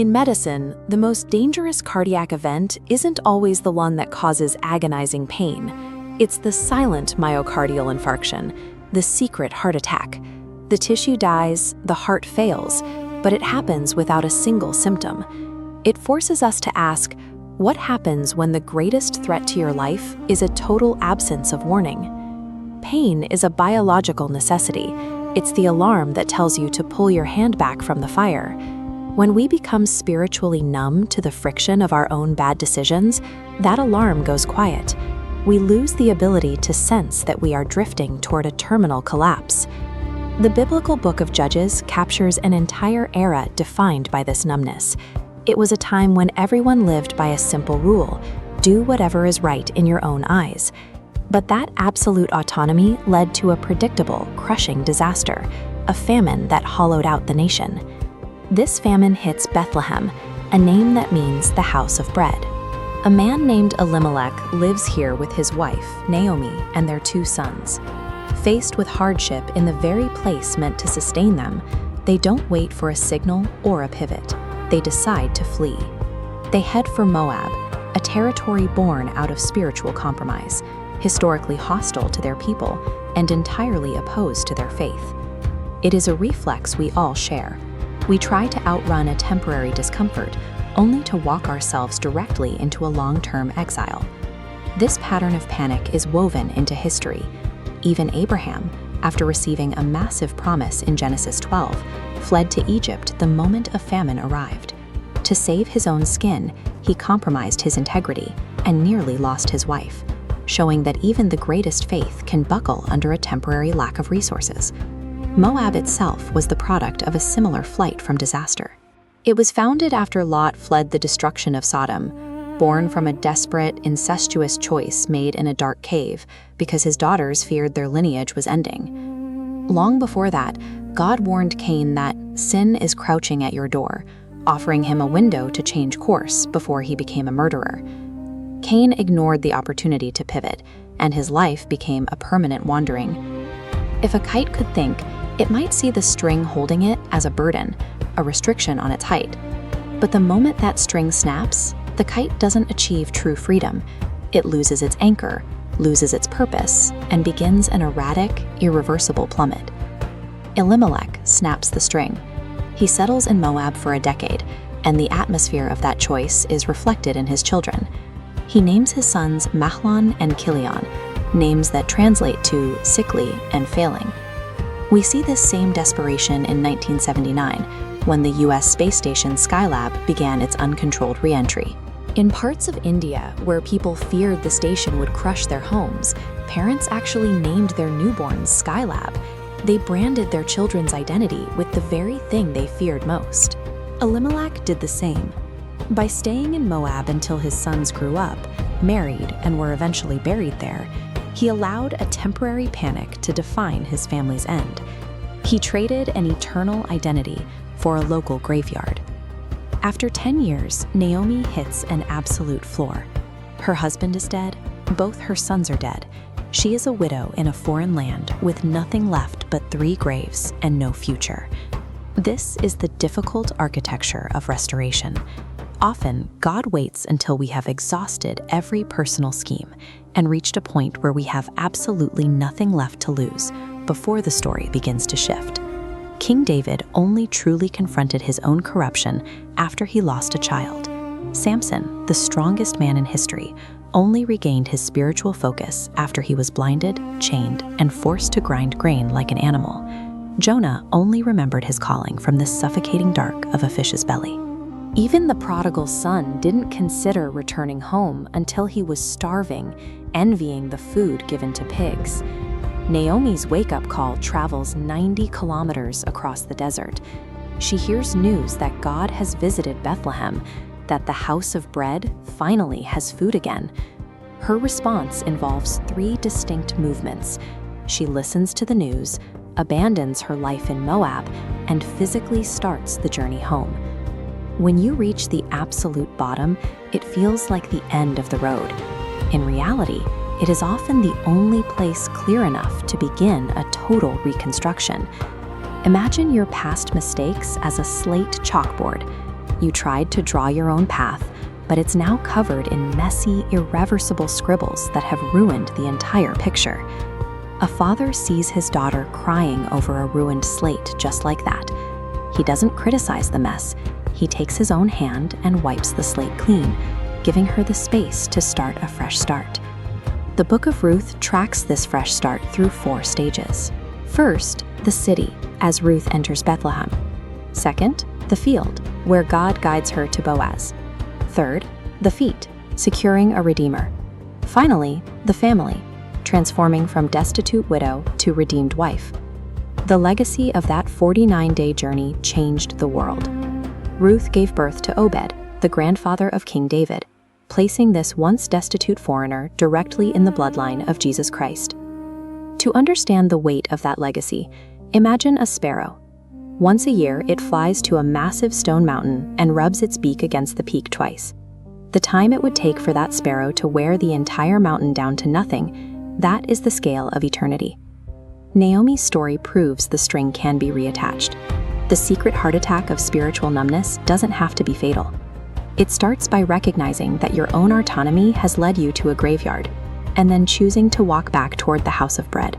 In medicine, the most dangerous cardiac event isn't always the one that causes agonizing pain. It's the silent myocardial infarction, the secret heart attack. The tissue dies, the heart fails, but it happens without a single symptom. It forces us to ask, what happens when the greatest threat to your life is a total absence of warning? Pain is a biological necessity. It's the alarm that tells you to pull your hand back from the fire. When we become spiritually numb to the friction of our own bad decisions, that alarm goes quiet. We lose the ability to sense that we are drifting toward a terminal collapse. The biblical book of Judges captures an entire era defined by this numbness. It was a time when everyone lived by a simple rule: do whatever is right in your own eyes. But that absolute autonomy led to a predictable, crushing disaster, a famine that hollowed out the nation. This famine hits Bethlehem, a name that means the house of bread. A man named Elimelech lives here with his wife, Naomi, and their 2 sons. Faced with hardship in the very place meant to sustain them, they don't wait for a signal or a pivot. They decide to flee. They head for Moab, a territory born out of spiritual compromise, historically hostile to their people and entirely opposed to their faith. It is a reflex we all share. We try to outrun a temporary discomfort, only to walk ourselves directly into a long-term exile. This pattern of panic is woven into history. Even Abraham, after receiving a massive promise in Genesis 12, fled to Egypt the moment a famine arrived. To save his own skin, he compromised his integrity and nearly lost his wife, showing that even the greatest faith can buckle under a temporary lack of resources. Moab itself was the product of a similar flight from disaster. It was founded after Lot fled the destruction of Sodom, born from a desperate, incestuous choice made in a dark cave because his daughters feared their lineage was ending. Long before that, God warned Cain that sin is crouching at your door, offering him a window to change course before he became a murderer. Cain ignored the opportunity to pivot, and his life became a permanent wandering. If a kite could think, it might see the string holding it as a burden, a restriction on its height. But the moment that string snaps, the kite doesn't achieve true freedom. It loses its anchor, loses its purpose, and begins an erratic, irreversible plummet. Elimelech snaps the string. He settles in Moab for a decade, and the atmosphere of that choice is reflected in his children. He names his sons Mahlon and Chilion, names that translate to sickly and failing. We see this same desperation in 1979, when the US space station Skylab began its uncontrolled re-entry. In parts of India, where people feared the station would crush their homes, parents actually named their newborns Skylab. They branded their children's identity with the very thing they feared most. Elimelech did the same. By staying in Moab until his sons grew up, married, and were eventually buried there, he allowed a temporary panic to define his family's end. He traded an eternal identity for a local graveyard. After 10 years, Naomi hits an absolute floor. Her husband is dead, both her sons are dead. She is a widow in a foreign land with nothing left but 3 graves and no future. This is the difficult architecture of restoration. Often, God waits until we have exhausted every personal scheme and reached a point where we have absolutely nothing left to lose before the story begins to shift. King David only truly confronted his own corruption after he lost a child. Samson, the strongest man in history, only regained his spiritual focus after he was blinded, chained, and forced to grind grain like an animal. Jonah only remembered his calling from the suffocating dark of a fish's belly. Even the prodigal son didn't consider returning home until he was starving, envying the food given to pigs. Naomi's wake-up call travels 90 kilometers across the desert. She hears news that God has visited Bethlehem, that the house of bread finally has food again. Her response involves 3 distinct movements. She listens to the news, abandons her life in Moab, and physically starts the journey home. When you reach the absolute bottom, it feels like the end of the road. In reality, it is often the only place clear enough to begin a total reconstruction. Imagine your past mistakes as a slate chalkboard. You tried to draw your own path, but it's now covered in messy, irreversible scribbles that have ruined the entire picture. A father sees his daughter crying over a ruined slate just like that. He doesn't criticize the mess. He takes his own hand and wipes the slate clean, giving her the space to start a fresh start. The book of Ruth tracks this fresh start through 4 stages. First, the city, as Ruth enters Bethlehem. Second, the field, where God guides her to Boaz. Third, the feet, securing a redeemer. Finally, the family, transforming from destitute widow to redeemed wife. The legacy of that 49-day journey changed the world. Ruth gave birth to Obed, the grandfather of King David, placing this once destitute foreigner directly in the bloodline of Jesus Christ. To understand the weight of that legacy, imagine a sparrow. Once a year, it flies to a massive stone mountain and rubs its beak against the peak twice. The time it would take for that sparrow to wear the entire mountain down to nothing, that is the scale of eternity. Naomi's story proves the string can be reattached. The secret heart attack of spiritual numbness doesn't have to be fatal. It starts by recognizing that your own autonomy has led you to a graveyard, and then choosing to walk back toward the house of bread.